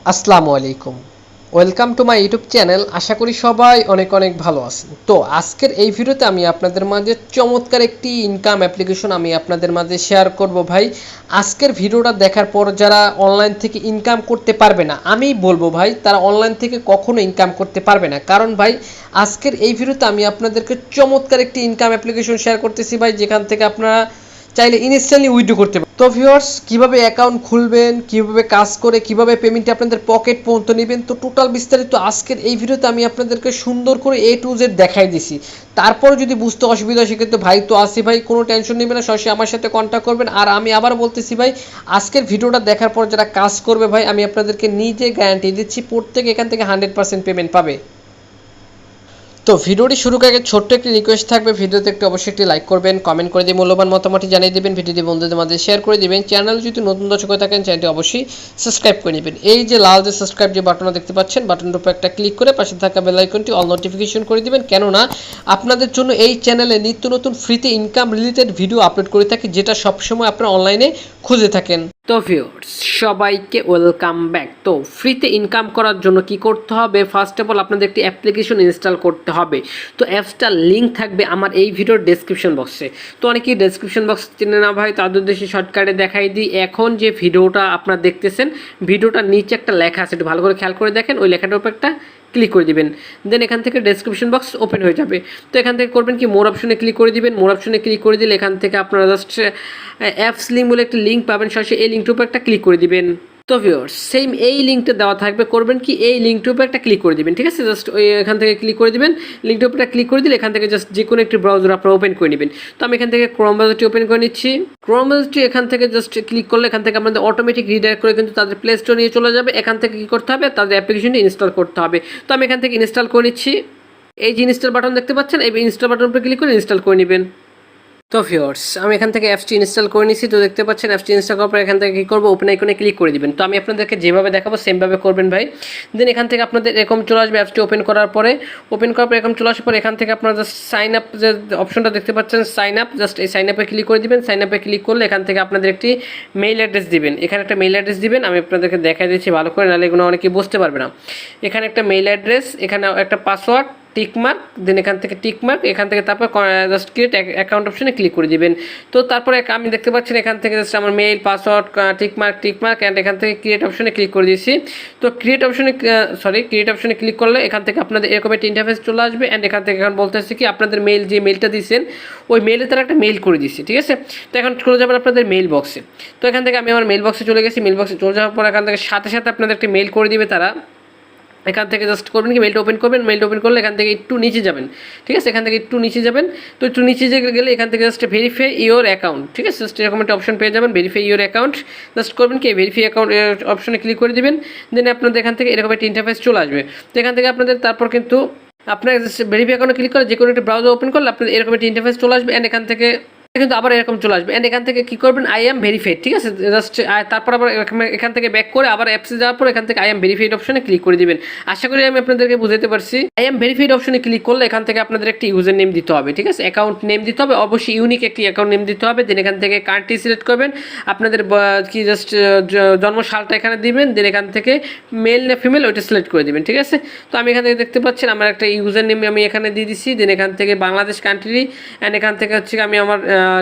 আসসালামু আলাইকুম, welcome to my YouTube channel. আশা করি সবাই অনেক অনেক ভালো আছেন। তো আজকের এই ভিডিওতে আমি আপনাদের মাঝে চমৎকার একটি ইনকাম অ্যাপ্লিকেশন আমি আপনাদের মাঝে শেয়ার করব ভাই। আজকের ভিডিওটা দেখার পর যারা অনলাইন থেকে ইনকাম করতে পারবে না, আমি বলবো ভাই তারা অনলাইন থেকে কখনো ইনকাম করতে পারবে না। কারণ ভাই আজকের এই ভিডিওতে আমি আপনাদেরকে চমৎকার একটি ইনকাম অ্যাপ্লিকেশন শেয়ার করতেছি ভাই, যেখান থেকে আপনারা চাইলে ইনস্ট্যান্টলি উইথড্র করতে পারেন। তো ভিউয়ার্স, কিভাবে অ্যাকাউন্ট খুলবেন, কিভাবে কাজ করে, কিভাবে পেমেন্ট আপনাদের পকেট পর্যন্ত নেবেন, তো টোটাল বিস্তারিত আজকের এই ভিডিওতে আমি আপনাদেরকে সুন্দর করে A to Z দেখাই দিছি। তারপরে যদি বুঝতে অসুবিধা হয় সেক্ষেত্রে ভাই তো আসি ভাই, কোনো টেনশন নেবেন না, সরাসরি আমার সাথে কন্ট্যাক্ট করবেন। আর আমি আবার বলতেছি ভাই, আজকের ভিডিওটা দেখার পর যারা কাজ করবে ভাই, আমি আপনাদেরকে নিজে গ্যারান্টি দিচ্ছি প্রত্যেকে এখান থেকে 100% পেমেন্ট পাবে। তো ভিডিওটি শুরু করার আগে ছোট্ট একটি রিকোয়েস্ট থাকবে, ভিডিওতে একটু অবশ্যই একটি লাইক করবেন, কমেন্ট করে দিয়ে মূল্যবান মতামতটি জানিয়ে দেবেন, ভিডিওটি বন্ধুদের মাঝে শেয়ার করে দিবেন। চ্যানেল যদি নতুন দর্শক হয়ে থাকেন চ্যানেলটি অবশ্যই সাবস্ক্রাইব করে নেবেন। এই যে লাল যে সাবস্ক্রাইব যে বাটনটা দেখতে পাচ্ছেন, বাটনের উপর একটা ক্লিক করে পাশে থাকা বেল আইকনটি অল নোটিফিকেশন করে দিবেন, কেননা আপনাদের জন্য এই চ্যানেলে নিত্য নতুন ফ্রিতে ইনকাম রিলেটেড ভিডিও আপলোড করে থাকি, যেটা সবসময় আপনারা অনলাইনে খুঁজে থাকেন। তো ভিউয়ার্স, সবাইকে ওয়েলকাম ব্যাক। তো ফ্রিতে ইনকাম করার জন্য কি করতে হবে? ফার্স্ট অফ অল আপনাদের একটি অ্যাপ্লিকেশন ইনস্টল করতে হবে। তো অ্যাপসটার লিঙ্ক থাকবে আমার এই ভিডিওর ডেসক্রিপশন বক্সে। তো অনেকেই ডেসক্রিপশন বক্স চিনে না ভাই, তাদের উদ্দেশ্যে শর্টকাটে দেখাই দিই। এখন যে ভিডিওটা আপনারা দেখতেছেন, ভিডিওটার নিচে একটা লেখা আছে, একটু ভালো করে খেয়াল করে দেখেন। ওই লেখাটার উপর একটা ক্লিক করে দিবেন, দেন এখান থেকে ডেসক্রিপশন বক্স ওপেন হয়ে যাবে। তো এখান থেকে করবেন কি, মোর অপশনে ক্লিক করে দিবেন। মোর অপশনে ক্লিক করে দিলে এখান থেকে আপনারা জাস্ট অ্যাপস লিঙ্ক বলে একটা লিঙ্ক পাবেন, সরাসরি এই লিঙ্কটার উপর একটা ক্লিক করে দিবেন। তো ভিউয়ার্স, সেম এই লিঙ্কটা দেওয়া থাকবে, করবেন কি এই লিঙ্কটার উপর একটা ক্লিক করে দিবেন, ঠিক আছে? জাস্ট ওই এখান থেকে ক্লিক করে দিবেন, লিঙ্কটার উপর ক্লিক করে দিলে এখান থেকে জাস্ট যে কোনো একটি ব্রাউজার আপনারা ওপেন করে নেবেন। তো আমি এখান থেকে ক্রোম ব্রাউজারটি ওপেন করে নিচ্ছি। ক্রোম ব্রাউজারটি এখান থেকে জাস্ট ক্লিক করলে এখান থেকে আমাদের অটোমেটিক রিডাইরেক্ট করে কিন্তু তাদের প্লে স্টোর নিয়ে চলে যাবে। এখান থেকে কী করতে হবে, তাদের অ্যাপ্লিকেশনটি ইনস্টল করতে হবে। তো আমি এখান থেকে ইনস্টল করে নিচ্ছি। এই যে ইনস্টল বাটন দেখতে পাচ্ছেন, এই ইনস্টল বাটনের উপর ক্লিক করে ইনস্টল করে নেবেন। তো ভিউয়ার্স, আমি এখান থেকে অ্যাপসটি ইনস্টল করে নিচ্ছি। তো দেখতে পাচ্ছেন অ্যাপসটি ইনস্টল করার পর এখান থেকে কী করবো, ওপেন আইকনে ক্লিক করে দিবেন। তো আমি আপনাদেরকে যেভাবে দেখাবো সেমভাবে করবেন ভাই। দেন এখান থেকে আপনাদের এরকম চলে আসবে, অ্যাপসটি ওপেন করার পর এরকম চলে আসার পর এখান থেকে আপনারা জাস্ট সাইন আপ যে অপশনটা দেখতে পাচ্ছেন, সাইন আপ, জাস্ট এই সাইন আপে ক্লিক করে দিবেন। সাইন আপে ক্লিক করলে এখান থেকে আপনাদের একটি মেইল অ্যাড্রেস দিবেন। এখানে একটা মেইল অ্যাড্রেস দিবেন, আমি আপনাদেরকে দেখাই দিচ্ছি ভালো করে, নাহলে এগুলো অনেকে বুঝতে পারবে না। এখানে একটা মেইল অ্যাড্রেস, এখানে একটা পাসওয়ার্ড, টিকমার্ক, দেন এখান থেকে টিকমার্ক, এখান থেকে তারপর জাস্ট ক্রিয়েট অ্যাকাউন্ট অপশনে ক্লিক করে দিবেন। তো তারপরে আমি দেখতে পাচ্ছেন এখান থেকে জাস্ট আমার মেইল, পাসওয়ার্ড, টিকমার্ক অ্যান্ড এখান থেকে ক্রিয়েট অপশনে ক্লিক করে দিয়েছি। তো ক্রিয়েট অপশনে ক্লিক করলে এখান থেকে আপনাদের এরকম একটা ইন্টারফেস চলে আসবে। অ্যান্ড এখান থেকে এখন বলতেছে কি আপনাদের মেইল, যে মেইলটা দিয়েছেন ওই মেইলে তারা একটা মেইল করে দিয়েছি, ঠিক আছে? তো এখন চলে যাবেন আপনাদের মেইল বক্সে। তো এখান থেকে আমি আমার মেইল বক্সে চলে গেছি। মেইল বক্সে চলে যাওয়ার পর এখান থেকে সাথে সাথে আপনাদের একটা মেইল করে দিবে তারা। এখান থেকে জাস্ট করবেন কি, মেলটা ওপেন করবেন। মেলটা ওপেন করলে এখান থেকে একটু নিচে যাবেন, ঠিক আছে? এখান থেকে একটু নিচে যাবেন। তো একটু নিচে গেলে এখান থেকে জাস্ট ভেরিফাই ইওর অ্যাকাউন্ট, ঠিক আছে? জাস্ট এরকম একটা অপশন পেয়ে যাবেন, ভেরিফাই ইওর অ্যাকাউন্ট। জাস্ট করবেন কি, ভেরিফাই অ্যাকাউন্ট অপশনে ক্লিক করে দিবেন। দেন আপনাদের এখান থেকে এরকম একটা ইন্টারফেস চলে আসবে। তো এখান থেকে আপনাদের তারপর কিন্তু আপনার ভেরিফাই অ্যাকাউন্টে ক্লিক করে যে কোনো একটা ব্রাউজার ওপেন করলে আপনাদের এরকম একটা ইন্টারফেস চলে আসবে। অ্যান্ড এখান থেকে কিন্তু আবার এরকম চলে আসবে। অ্যান্ড এখান থেকে কী করবেন, আই এম ভেরিফাইড, ঠিক আছে? জাস্ট তারপর আবার এখান থেকে ব্যাক করে আবার অ্যাপসে যাওয়ার পর এখান থেকে আই এম ভেরিফাইড অপশনে ক্লিক করে দিবেন। আশা করি আমি আপনাদেরকে বুঝাতে পারছি। আই এম ভেরিফাইড অপশনে ক্লিক করলে এখান থেকে আপনাদের একটি ইউজার নেম দিতে হবে, ঠিক আছে? অ্যাকাউন্ট নেম দিতে হবে, অবশ্যই ইউনিক একটি অ্যাকাউন্ট নেম দিতে হবে। দেন এখান থেকে কান্ট্রি সিলেক্ট করবেন, আপনাদের কি জাস্ট জন্মসালটা এখানে দিবেন। দেন এখান থেকে মেল না ফিমেল ওইটা সিলেক্ট করে দেবেন, ঠিক আছে? তো আমি এখান থেকে দেখতে পাচ্ছেন আমার একটা ইউজার নেম আমি এখানে দিয়ে দিচ্ছি। দেন এখান থেকে বাংলাদেশ কান্ট্রি, অ্যান্ড এখান থেকে হচ্ছে আমি আমার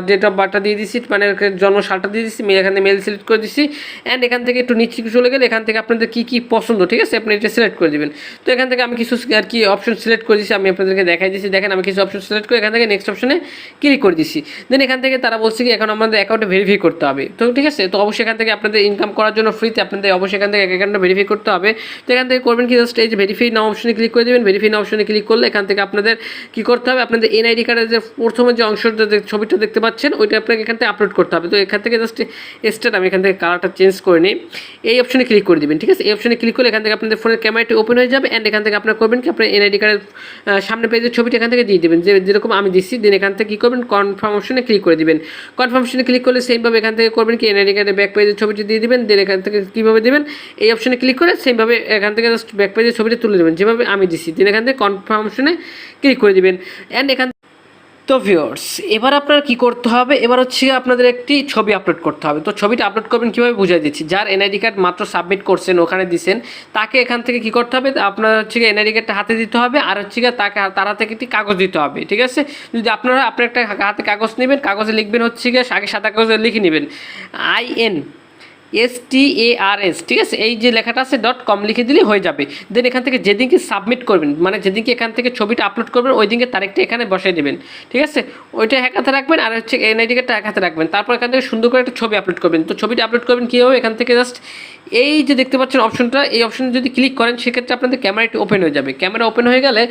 ডেট অফ বার্থ দিয়ে দিচ্ছি, মানে জন্মসালটা দিয়ে দিচ্ছি। এখানে মেল সিলেক্ট করে দিচ্ছি। অ্যান্ড এখান থেকে একটু নিচে চলে গেলে এখান থেকে আপনাদের কী কী পছন্দ, ঠিক আছে? আপনি এটা সিলেক্ট করে দেবেন। তো এখান থেকে আমি কিছু আর কি অপশন সিলেক্ট করে দিচ্ছি, আমি আপনাদেরকে দেখাই দিচ্ছি। দেখেন আমি কিছু অপশন সিলেক্ট করে এখান থেকে নেক্সট অপশনে ক্লিক করে দিচ্ছি। দেন এখান থেকে তারা বলছে কি এখন আমাদের অ্যাকাউন্টে ভেরিফাই করতে হবে। তো ঠিক আছে, তো অবশ্যই এখান থেকে আপনাদের ইনকাম করার জন্য ফ্রিতে আপনাদের অবশ্যই এখান থেকে অ্যাকাউন্টটা ভেরিফাই করতে হবে। তো এখান থেকে করবেন কি, জাস্ট এই যে ভেরিফাই নাও অপশনে ক্লিক করে দেবেন। ভেরিফাই নাও অপশনে ক্লিক করলে এখান থেকে আপনাদের কী করতে হবে, আপনাদের এনআইডি কার্ডের যে প্রথমে যে অংশটা ছবিটা দেখতে পাচ্ছেন ওইটা আপনাকে এখান থেকে আপলোড করতে হবে। তো এখান থেকে জাস্ট স্টার্ট, আমি এখান থেকে কালারটা চেঞ্জ করে নিই, এই অপশনে ক্লিক করে দিবেন, ঠিক আছে? এই অপশনে ক্লিক করলে এখান থেকে আপনাদের ফোনের ক্যামেরাটি ওপেন হয়ে যাবে। অ্যান্ড এখান থেকে আপনারা করবেন কি, আপনার এনআইডি কার্ডের সামনে পেজের ছবিটা এখান থেকে দিয়ে দেবেন, যেরকম আমি দিচ্ছি। দেন এখান থেকে কী করবেন, কনফার্ম অপশনে ক্লিক করে দিবেন। কনফার্ম অপশনে ক্লিক করলে সেইভাবে এখান থেকে করবেন কি, এনআইডি কার্ডের ব্যাক পেজের ছবিটি দিয়ে দেবেন। দেন এখান থেকে কীভাবে দেবেন, এই অপশনে ক্লিক করে সেইভাবে এখান থেকে জাস্ট ব্যাক পেজের ছবিটা তুলে দেবেন যেভাবে আমি দিচ্ছি। দেন এখান থেকে কনফার্ম অপশনে ক্লিক করে দিবেন। অ্যান্ড এখান তো ভিউয়ার্স, এবার আপনার কি করতে হবে, এবার হচ্ছে আপনাদের একটি ছবি আপলোড করতে হবে। তো ছবিটা আপলোড করবেন কীভাবে বুঝিয়ে দিচ্ছি। যার এনআইডি কার্ড মাত্র সাবমিট করছেন, ওখানে দিচ্ছেন, তাকে এখান থেকে কি করতে হবে, আপনার হচ্ছে এনআইডি কার্ডটা হাতে দিতে হবে, আর হচ্ছে তাকে তার হাতে একটি কাগজ দিতে হবে। ঠিক আছে, যদি আপনার একটা হাতে কাগজ নেবেন, কাগজে লিখবেন হচ্ছে আগে সাদা কাগজে লিখে নেবেন INSTARS, ঠিক আছে, এই যে লেখাটা আছে .com লিখে দিলেই হয়ে যাবে। দেন এখান থেকে যেদিনকে সাবমিট করবেন, মানে যেদিনকে এখান থেকে ছবিটা আপলোড করবেন, ওই দিনকে তারিখটা এখানে বসাই দেবেন। ঠিক আছে, ওইটা এক হাতে রাখবেন, আর হচ্ছে এনআইডি কার্ডটা এক হাতে রাখবেন। তারপর এখান থেকে সুন্দর করে একটা ছবি আপলোড করবেন। তো ছবিটা আপলোড করবেন কীভাবে, এখান থেকে জাস্ট এই যে দেখতে পাচ্ছেন অপশনটা, এই অপশনে যদি ক্লিক করেন, সেক্ষেত্রে আপনাদের ক্যামেরাটি ওপেন হয়ে যাবে। ক্যামেরা ওপেন হয়ে গেলে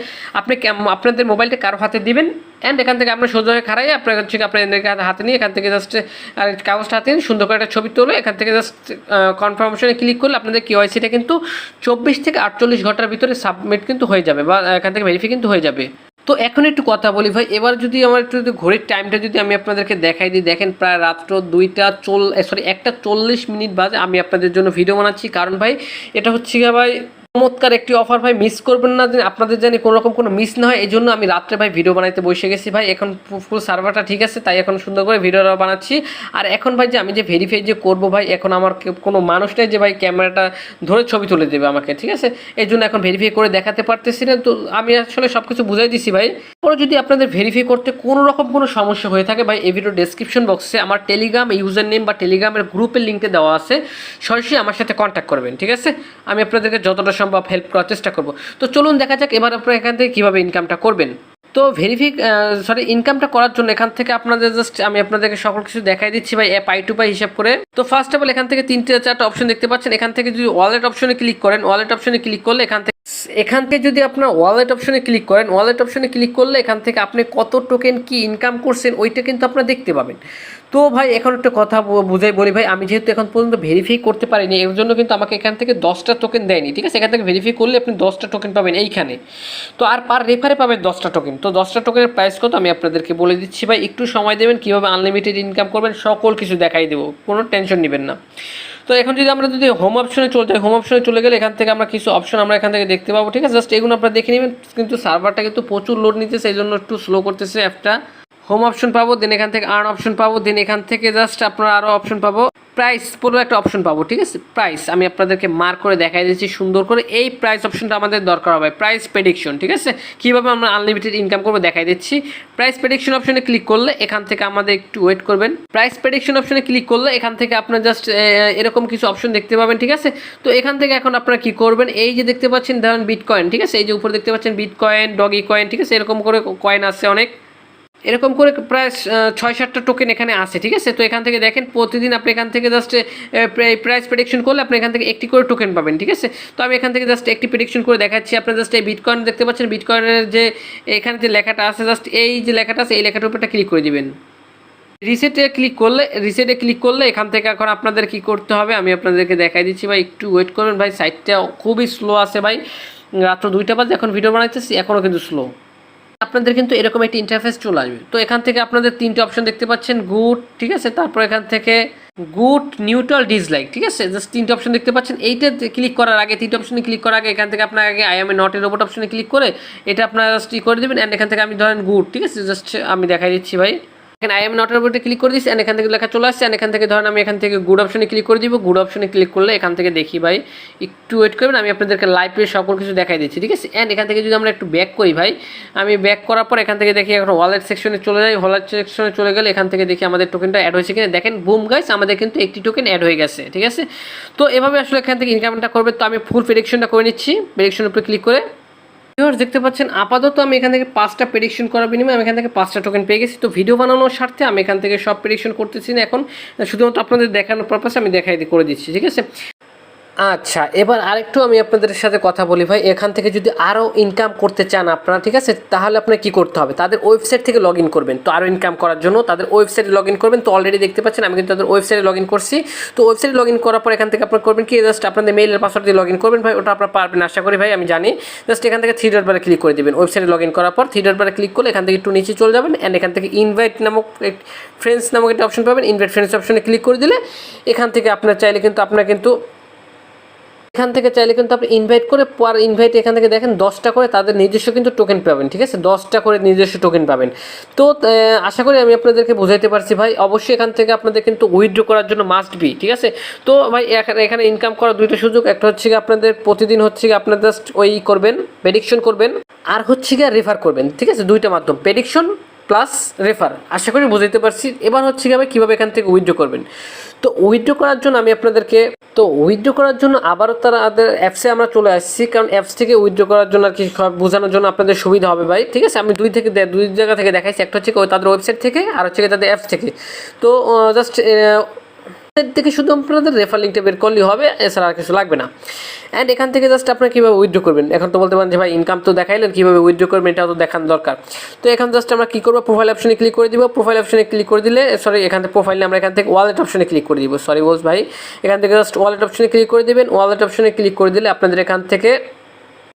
আপনি আপনাদের মোবাইলটা কারো হাতে দিবেন, অ্যান্ড এখান থেকে আপনার সোজা হয়ে খাড়াই আপনার হচ্ছে আপনার হাতে নিয়ে এখান থেকে জাস্ট কাগজটা হাতে নিয়ে সুন্দর করে একটা ছবি তোলো। এখান থেকে জাস্ট কনফার্মেশনে ক্লিক করলে আপনাদের কেওয়াইসিটা কিন্তু 24 থেকে 48 ঘন্টার ভিতরে সাবমিট কিন্তু হয়ে যাবে, বা এখান থেকে ভেরিফাই কিন্তু হয়ে যাবে। তো এখন একটু কথা বলি ভাই, এবার যদি আমার একটু ঘড়ির টাইমটা যদি আমি আপনাদেরকে দেখাই দিই, দেখেন প্রায় রাত্র 1:40 বাজে আমি আপনাদের জন্য ভিডিও বানাচ্ছি। কারণ ভাই এটা হচ্ছে ভাই চমৎকার একটি অফার ভাই, মিস করবেন না, আপনাদের জানি কোনো রকম কোনো মিস না হয়। এই জন্য আমি রাত্রে ভাই ভিডিও বানাইতে বসে গেছি ভাই। এখন ফুল সার্ভারটা ঠিক আছে, তাই এখন সুন্দর করে ভিডিওটা বানাচ্ছি। আর এখন ভাই যে আমি যে ভেরিফাই যে করবো ভাই, এখন আমার কোনো মানুষ নেই যে ভাই ক্যামেরাটা ধরে ছবি তুলে দেবে আমাকে। ঠিক আছে, এই জন্য এখন ভেরিফাই করে দেখাতে পারতেছি না। তো আমি আসলে সব কিছু বুঝাই দিছি ভাই। পরে যদি আপনাদের ভেরিফাই করতে কোনো রকম কোনো সমস্যা হয়ে থাকে ভাই, এই ভিডিও ডেসক্রিপশন বক্সে আমার টেলিগ্রাম ইউজার নেম বা টেলিগ্রামের গ্রুপের লিঙ্কটা দেওয়া আছে, সরাসরি আমার সাথে কন্ট্যাক্ট করবেন। ঠিক আছে, আমি আপনাদেরকে যতটা সম্ভব হেল্প করার চেষ্টা করব। তো চলুন দেখা যাক এবার আপনারা এখান থেকে কীভাবে ইনকামটা করবেন। তো ইনকামটা করার জন্য এখান থেকে আপনাদের জাস্ট আমি আপনাদেরকে সকল কিছু দেখাই দিচ্ছি ভাই, পাই টু পাই হিসাব করে। তো ফার্স্ট অফ অল এখান থেকে 3-4টা অপশন দেখতে পাচ্ছেন। এখান থেকে যদি ওয়ালেট অপশনে ক্লিক করেন, ওয়ালেট অপশনে ক্লিক করলে এখান থেকে যদি আপনার ওয়ালেট অপশনে ক্লিক করেন, ওয়ালেট অপশনে ক্লিক করলে এখান থেকে আপনি কত টোকেন কি ইনকাম করছেন ওইটা কিন্তু আপনারা দেখতে পাবেন। তো ভাই এখন একটা কথা বুঝাই বলি ভাই, আমি যেহেতু এখন পর্যন্ত ভেরিফাই করতে পারিনি, এর জন্য কিন্তু আমাকে এখান থেকে 10টা টোকেন দেয়নি। ঠিক আছে, এখান থেকে ভেরিফাই করলে আপনি 10টা টোকেন পাবেন এইখানে। তো আর পার রেফারে পাবেন 10টা টোকেন। তো 10টা টোকেনের প্রাইস কত আমি আপনাদেরকে বলে দিচ্ছি ভাই, একটু সময় দেবেন, কীভাবে আনলিমিটেড ইনকাম করবেন সকল কিছু দেখাই দেবো, কোনো টেনশন নেবেন না। তো এখন আমরা যদি হোম অপশনে চলে যাই, হোম অপশনে চলে গেলে এখান থেকে আমরা কিছু অপশন আমরা এখান থেকে দেখতে পাবো। ঠিক আছে, জাস্ট এগুলো আপনারা দেখে নেবেন। কিন্তু সার্ভারটা কিন্তু প্রচুর লোড নিতেছে, এই জন্য একটু স্লো করতেছে অ্যাপটা। হোম অপশন পাবো, দেন এখান থেকে আর্ন অপশন পাবো, দেন এখান থেকে জাস্ট আপনারা আরও অপশন পাবো, প্রাইস পুরো একটা অপশন পাবো। ঠিক আছে, প্রাইস আমি আপনাদেরকে মার্ক করে দেখাই দিচ্ছি সুন্দর করে। এই প্রাইস অপশনটা আমাদের দরকার হবে, প্রাইস প্রেডিকশন। ঠিক আছে, কীভাবে আমরা আনলিমিটেড ইনকাম করবো দেখাই দিচ্ছি। প্রাইস প্রেডিকশন অপশনে ক্লিক করলে এখান থেকে আমাদের একটু ওয়েট করবেন। প্রাইস প্রেডিকশন অপশনে ক্লিক করলে এখান থেকে আপনার জাস্ট এরকম কিছু অপশন দেখতে পাবেন। ঠিক আছে, তো এখান থেকে এখন আপনারা কী করবেন, এই যে দেখতে পাচ্ছেন ধরেন বিটকয়েন। ঠিক আছে, এই যে উপরে দেখতে পাচ্ছেন বিটকয়েন, ডগি কয়েন। ঠিক আছে, এরকম করে কয়েন আছে অনেক, এরকম করে প্রায় 6-7টা টোকেন এখানে আছে। ঠিক আছে, তো এখান থেকে দেখেন প্রতিদিন আপনি এখান থেকে জাস্ট প্রাইস প্রেডিকশন করলে আপনি এখান থেকে একটি করে টোকেন পাবেন। ঠিক আছে, তো আমি এখান থেকে জাস্ট একটি প্রেডিকশন করে দেখাচ্ছি। আপনার জাস্ট এই বিটকয়েন দেখতে পাচ্ছেন, বিটকয়েনের যে এখানে যে লেখাটা আছে, জাস্ট এই যে লেখাটা আছে এই লেখাটার উপরটা ক্লিক করে দিবেন। রিসেটে ক্লিক করলে এখান থেকে এখন আপনাদের কি করতে হবে আমি আপনাদেরকে দেখাই দিচ্ছি ভাই, একটু ওয়েট করবেন ভাই। সাইটটা খুবই স্লো আছে ভাই, রাত্র 2টা বাজে এখন ভিডিও বানাইতেছি, এখনও কিন্তু স্লো। আপনাদের কিন্তু এরকম একটি ইন্টারফেস চলে আসবে। তো এখান থেকে আপনাদের 3টে অপশন দেখতে পাচ্ছেন, গুড। ঠিক আছে, তারপর এখান থেকে গুড, নিউট্রাল, ডিসলাইক। ঠিক আছে, জাস্ট 3টে অপশন দেখতে পাচ্ছেন। এইটা ক্লিক করার আগে, 3টে অপশনে ক্লিক করার আগে এখান থেকে আপনার আগে I M A not a robot অপশনে ক্লিক করে এটা আপনারা জাস্ট করে দেবেন। অ্যান্ড এখান থেকে আমি ধরেন গুড। ঠিক আছে, জাস্ট আমি দেখাই দিচ্ছি ভাই, এখানে আই এম নট এর উপরে ক্লিক করে দিচ্ছি, অ্যান্ড এখান থেকে লেখা চলে আসছে। অ্যান্ড এখান থেকে ধরেন আমি এখান থেকে গুড অপশনে ক্লিক করে দিব। গুড অপশনে ক্লিক করলে এখান থেকে দেখি ভাই, একটু ওয়েট করবেন, আমি আপনাদেরকে লাইভে সকল কিছু দেখাই দিচ্ছি। ঠিক আছে, অ্যান্ড এখান থেকে যদি আমরা একটু ব্যাক করি ভাই, আমি ব্যাক করার পর এখান থেকে দেখি এখন ওয়ালেট সেকশনে চলে যাই। ওয়ালেট সেকশনে চলে গেলে এখান থেকে দেখি আমাদের টোকেনটা অ্যাড হয়েছে কিনা। দেখেন বুম গাইস, আমাদের কিন্তু একটি টোকেন অ্যাড হয়ে গেছে। ঠিক আছে, তো এভাবে আসলে এখান থেকে ইনকামটা করবে। তো আমি ফুল প্রেডিকশনটা করে নিচ্ছি, প্রেডিকশনের উপরে ক্লিক করে। দেখতে পাচ্ছেন আপাতত আমি এখান থেকে 5টা প্রেডিকশন করার বিনিময়ে আমি এখান থেকে 5টা টোকেন পেয়ে গেছি। তো ভিডিও বানানোর স্বার্থে আমি এখান থেকে সব প্রেডিকশন করতেছি না, এখন শুধুমাত্র আপনাদের দেখানোর পারপাসে আমি করে দিচ্ছি। ঠিক আছে, আচ্ছা এবার আরেকটু আমি আপনাদের সাথে কথা বলি ভাই, এখান থেকে যদি আরও ইনকাম করতে চান আপনারা, ঠিক আছে, তাহলে আপনার কী করতে হবে, তাদের ওয়েবসাইট থেকে লগ ইন করবেন। তো আরও ইনকাম করার জন্য তাদের ওয়েবসাইটে লগ ইন করবেন। তো অলরেডি দেখতে পাচ্ছেন আমি কিন্তু তাদের ওয়েবসাইটে লগ ইন করছি। তো ওয়েবসাইটে লগ ইন করার পর এখান থেকে আপনার করবেন কি, জাস্ট আপনাদের মেইলের পাসওয়ার্ড দিয়ে লগ ইন করবেন ভাই, ওটা আপনারা পারবেন আশা করি ভাই, আমি জানি। জাস্ট এখান থেকে 3 ডট বারে ক্লিক করে দেবেন। ওয়েবসাইটে লগ ইন করার পর 3 ডট বারে ক্লিক করলে এখান থেকে একটু নিচে চলে যাবেন, অ্যান্ড এখান থেকে ইনভাইট নামক ফ্রেন্ডস নামক একটা অপশন পাবেন। ইনভাইট ফ্রেন্ডস অপশনে ক্লিক করে দিলে এখান থেকে আপনার চাইলে কিন্তু এখান থেকে চাইলে কিন্তু আপনি ইনভাইট করে পার ইনভাইট এখান থেকে দেখেন 10টা করে তাদের নিজস্ব কিন্তু টোকেন পাবেন, ঠিক আছে, 10টা করে নিজস্ব টোকেন পাবেন। তো আশা করি আমি আপনাদেরকে বোঝাইতে পারছি ভাই। অবশ্যই এখান থেকে আপনাদের কিন্তু উইথড্র করার জন্য মাস্ট বি, ঠিক আছে। তো ভাই এখানে ইনকাম করার দুইটা সুযোগ, একটা হচ্ছে গিয়ে আপনাদের প্রতিদিন হচ্ছে গিয়ে আপনার জাস্ট ওই করবেন, প্রেডিকশন করবেন, আর হচ্ছে গিয়ে রেফার করবেন, ঠিক আছে, দুইটা মাধ্যম, প্রেডিকশন প্লাস রেফার। আশা করি বুঝাইতে পারছি। এবার হচ্ছে কীভাবে এখান থেকে উইথড্র করবেন। তো উইথড্র করার জন্য আমি আপনাদেরকে উইথড্র করার জন্য আবারও তাদের অ্যাপসে আমরা চলে আসছি, কারণ অ্যাপস থেকে উইথড্র করার জন্য আর কি বোঝানোর জন্য আপনাদের সুবিধা হবে ভাই, ঠিক আছে। আমি দুই জায়গা থেকে দেখাইছি, একটা হচ্ছে তাদের ওয়েবসাইট থেকে, আর হচ্ছে তাদের অ্যাপস থেকে। তো জাস্ট থেকে শুধু আপনাদের রেফার লিঙ্কটা বের করলেই হবে, এছাড়া আর কিছু লাগবে না। অ্যান্ড এখান থেকে জাস্ট আপনারা কীভাবে উইথড্র করবেন, এখন তো বলতে পারেন যে ভাই ইনকাম তো দেখাইলেন, কীভাবে উইথড্র করবেন এটাও তো দেখানো দরকার। তো এখন জাস্ট আমরা কী করবো, প্রোফাইল অপশনে ক্লিক করে দিব। প্রোফাইল অপশনে ক্লিক করে দিলে এখান থেকে প্রোফাইলে আমরা এখান থেকে ওয়ালেট অপশনে ক্লিক করে দিব। ভাই এখান থেকে জাস্ট ওয়ালেট অপশনে ক্লিক করে দেবেন। ওয়ালেট অপশনে ক্লিক করে দিলে আপনাদের এখান থেকে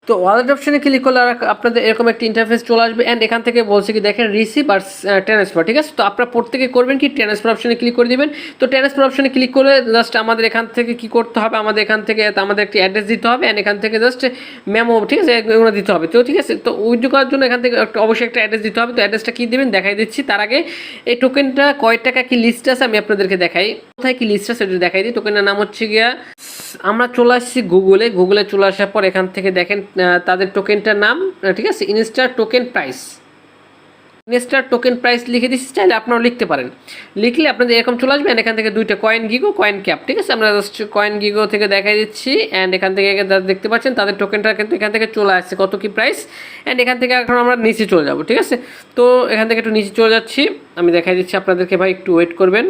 তো ওয়ালেট অপশনে ক্লিক করলে আপনাদের এরকম একটা ইন্টারফেস চলে আসবে। অ্যান্ড এখান থেকে বলছে কি দেখেন রিসিভ আর ট্রান্সফার, ঠিক আছে। তো আপনারা প্রত্যেকে করবেন কি ট্রান্সফার অপশনে ক্লিক করে দিবেন। তো ট্রান্সফার অপশনে ক্লিক করলে জাস্ট আমাদের এখান থেকে কি করতে হবে, আমাদের এখান থেকে আমাদের একটি অ্যাড্রেস দিতে হবে, অ্যান্ড এখান থেকে জাস্ট মেমো, ঠিক আছে, এগুলো দিতে হবে। তো ঠিক আছে, তো উইথড্র করার জন্য এখান থেকে অবশ্যই একটা অ্যাড্রেস দিতে হবে। তো অ্যাড্রেসটা কী দেবেন দেখাই দিচ্ছি। তার আগে এই টোকেনটা কয় টাকা কি লিস্ট আছে আমি আপনাদেরকে দেখাই, কোথায় কি লিস্ট আছে সেটা দেখাই দিই। টোকেনের নাম হচ্ছে গিয়া, আমরা চলে আসছি গুগলে চলে আসার পর এখান থেকে দেখেন তাদের টোকেনটার নাম, ঠিক আছে, ইনস্টার টোকেন প্রাইস লিখে দিচ্ছি, চাইলে আপনারাও লিখতে পারেন। লিখলে আপনাদের এরকম চলে আসবে। এখান থেকে দুইটা কয়েন গিগো, কয়েন ক্যাপ, ঠিক আছে, আমরা জাস্ট কয়েন গিগো থেকে দেখাই দিচ্ছি। অ্যান্ড এখান থেকে দেখতে পাচ্ছেন তাদের টোকেনটা কিন্তু এখান থেকে চলে আসছে কত কি প্রাইস। অ্যান্ড এখান থেকে এখন আমরা নিচে চলে যাব, ঠিক আছে। তো এখান থেকে একটু নিচে চলে যাচ্ছি, আমি দেখাই দিচ্ছি আপনাদেরকে ভাই, একটু ওয়েট করবেন।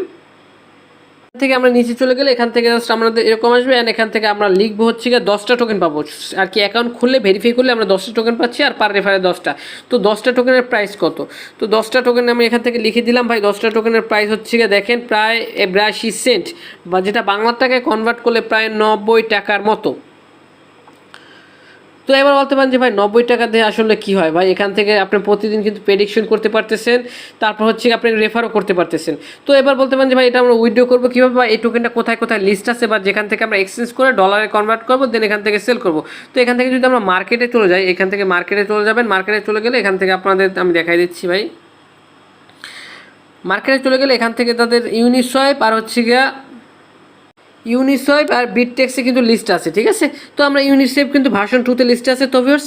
থেকে আমরা নিচে চলে গেলে এখান থেকে জাস্ট আমাদের এরকম আসবে। অ্যান্ড এখান থেকে আমরা লিখবো হচ্ছে গিয়ে 10টা টোকেন পাবো আর কি, অ্যাকাউন্ট খুললে ভেরিফাই করলে আমরা 10টা টোকেন পাচ্ছি, আর পার রেফারে 10টা। তো 10টা টোকেনের প্রাইস কত, তো 10টা টোকেন আমি এখান থেকে লিখে দিলাম ভাই। 10টা টোকেনের প্রাইস হচ্ছে গিয়ে দেখেন প্রায় 82 সেন্ট, বা যেটা বাংলার টাকায় কনভার্ট করলে প্রায় 90 টাকার মতো। তো এবার বলতে পারেন যে ভাই 90 টাকা দিয়ে আসলে কী হয় ভাই, এখান থেকে আপনি প্রতিদিন কিন্তু প্রেডিকশন করতে পারতেছেন, তারপর হচ্ছে আপনি রেফারও করতে পারতেছেন। তো এবার বলতে পারেন যে ভাই এটা আমরা উইথড্র করবো কীভাবে, বা এই টোকেনটা কোথায় কোথায় লিস্ট আছে, বা যেখান থেকে আমরা এক্সচেঞ্জ করে ডলারে কনভার্ট করবো, দেন এখান থেকে সেল করবো। তো এখান থেকে যদি আমরা মার্কেটে চলে যাই, এখান থেকে মার্কেটে চলে যাবেন। মার্কেটে চলে গেলে এখান থেকে আপনাদের আমি দেখাই দিচ্ছি ভাই, মার্কেটে চলে গেলে এখান থেকে তাদের ইউনিসোয়াইপ আর হচ্ছে গিয়া ইউনিসোয়াইপ আর বিটটেক্সে কিন্তু লিস্ট আছে, ঠিক আছে। তো আমরা ইউনিসোয়াইপ কিন্তু ভার্সন 2তে লিস্ট আছে। তো ভিউয়ার্স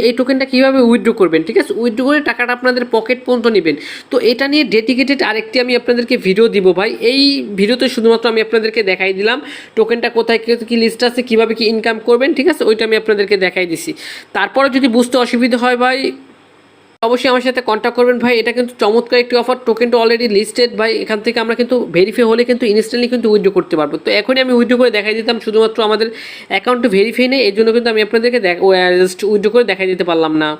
এই টোকেনটা কীভাবে উইথড্র করবেন, ঠিক আছে, উইথড্র করে টাকাটা আপনাদের পকেট পর্যন্ত নেবেন। তো এটা নিয়ে ডেডিকেটেড আরেকটি আমি আপনাদেরকে ভিডিও দিব ভাই। এই ভিডিওতে শুধুমাত্র আমি আপনাদেরকে দেখাই দিলাম টোকেনটা কোথায় কী লিস্ট আছে, কীভাবে কি ইনকাম করবেন, ঠিক আছে, ওইটা আমি আপনাদেরকে দেখাই দিছি। তারপরে যদি বুঝতে অসুবিধা হয় ভাই, অবশ্যই আমার সাথে কন্ট্যাক্ট করবেন ভাই। এটা কিন্তু চমৎকার একটি অফার, টোকেনটা অলরেডি লিস্টেড ভাই। এখান থেকে আমরা কিন্তু ভেরিফাই হলে কিন্তু ইনস্ট্যান্টলি কিন্তু উইথড্র করতে পারবো। তো এখনই আমি উইথড্র করে দেখাই দিতাম, শুধুমাত্র আমাদের অ্যাকাউন্টে ভেরিফাই নেই, এই জন্য কিন্তু আমি আপনাদেরকে জাস্ট উইথড্র করে দেখাই দিতে পারলাম না।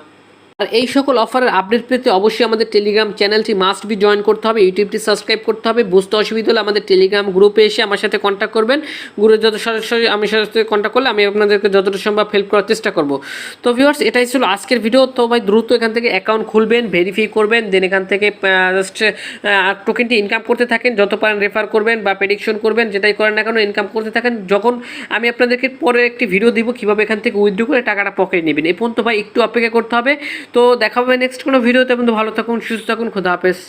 আর এই সকল অফারের আপডেট পেতে অবশ্যই আমাদের টেলিগ্রাম চ্যানেলটি মাস্ট বি জয়েন করতে হবে, ইউটিউবটি সাবস্ক্রাইব করতে হবে। বুঝতে অসুবিধা হলে আমাদের টেলিগ্রাম গ্রুপে এসে আমার সাথে কন্ট্যাক্ট করবেন। গ্রুপে যত সরাসরি আমি সাথে কন্ট্যাক্ট করলে আমি আপনাদেরকে যতটা সম্ভব হেল্প করার চেষ্টা করব। তো ভিউয়ার্স এটাই ছিল আজকের ভিডিও। তো ভাই দ্রুত এখান থেকে অ্যাকাউন্ট খুলবেন, ভেরিফাই করবেন, দেন এখান থেকে জাস্ট টোকেনটি ইনকাম করতে থাকেন, যত পারেন রেফার করবেন বা প্রেডিকশন করবেন, যেটাই করেন না কেন ইনকাম করতে থাকেন। যখন আমি আপনাদেরকে পরে একটি ভিডিও দিব কীভাবে এখান থেকে উইথড্র করে টাকাটা পকেটে নেবেন, এই পর্যন্ত ভাই একটু অপেক্ষা করতে হবে। তো দেখা হবে নেক্সট কোনো ভিডিওতে। ভালো থাকুন, সুস্থ থাকুন, খোদা হাফেজ।